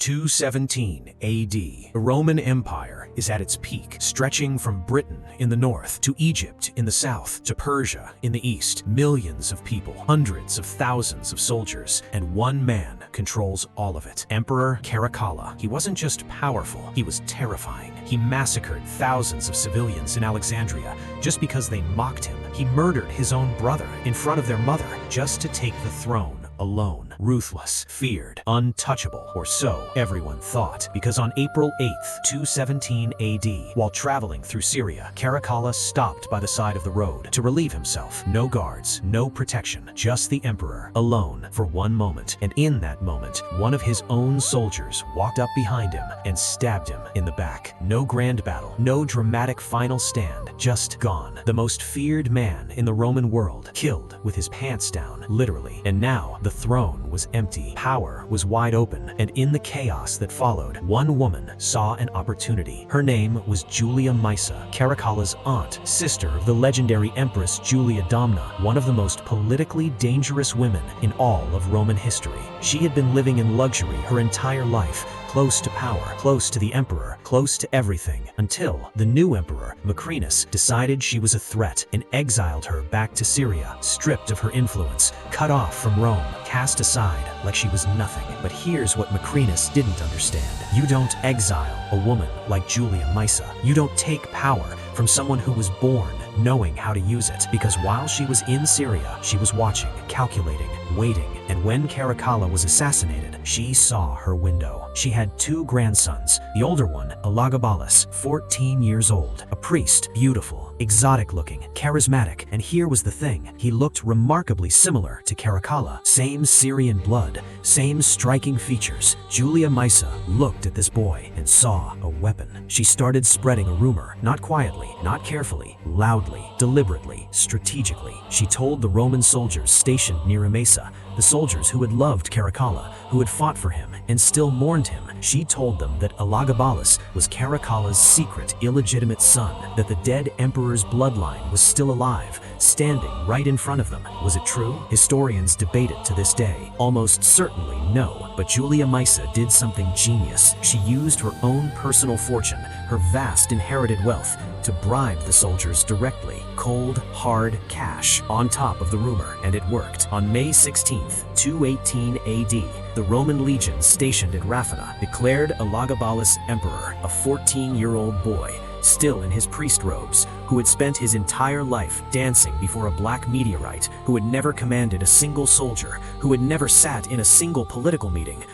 217 AD. The Roman Empire is at its peak, stretching from Britain in the north to Egypt in the south to Persia in the east. Millions of people, hundreds of thousands of soldiers, and one man controls all of it. Emperor Caracalla. He wasn't just powerful, he was terrifying. He massacred thousands of civilians in Alexandria just because they mocked him. He murdered his own brother in front of their mother just to take the throne. Alone, ruthless, feared, untouchable, or so everyone thought, because on April 8th, 217 AD, while traveling through Syria, Caracalla stopped by the side of the road to relieve himself. No guards, no protection, just the emperor, alone for one moment. And in that moment, one of his own soldiers walked up behind him and stabbed him in the back. No grand battle, no dramatic final stand, just gone. The most feared man in the Roman world, killed with his pants down, literally. And now, the throne was empty, power was wide open, and in the chaos that followed, one woman saw an opportunity. Her name was Julia Maesa, Caracalla's aunt, sister of the legendary Empress Julia Domna, one of the most politically dangerous women in all of Roman history. She had been living in luxury her entire life, close to power, close to the emperor, close to everything, until the new emperor, Macrinus, decided she was a threat and exiled her back to Syria, stripped of her influence, cut off from Rome, cast aside like she was nothing. But here's what Macrinus didn't understand. You don't exile a woman like Julia Maesa. You don't take power from someone who was born knowing how to use it, because while she was in Syria, she was watching, calculating, waiting, and when Caracalla was assassinated, she saw her window. She had two grandsons, the older one, Elagabalus, 14 years old, a priest, beautiful, exotic-looking, charismatic, and here was the thing, he looked remarkably similar to Caracalla. Same Syrian blood, same striking features. Julia Maesa looked at this boy and saw a weapon. She started spreading a rumor, not quietly, not carefully, loudly, deliberately, strategically. She told the Roman soldiers stationed near Emesa, the soldiers who had loved Caracalla, who had fought for him and still mourned him. She told them that Elagabalus was Caracalla's secret, illegitimate son, that the dead emperor's bloodline was still alive, standing right in front of them. Was it true? Historians debate it to this day. Almost certainly no, but Julia Maesa did something genius. She used her own personal fortune, her vast inherited wealth, to bribe the soldiers directly. Cold, hard cash on top of the rumor, and it worked. On May 16th, 218 AD, the Roman legion stationed at Raphana declared Elagabalus emperor, a 14-year-old boy, still in his priest robes, who had spent his entire life dancing before a black meteorite, who had never commanded a single soldier, who had never sat in a single political meeting,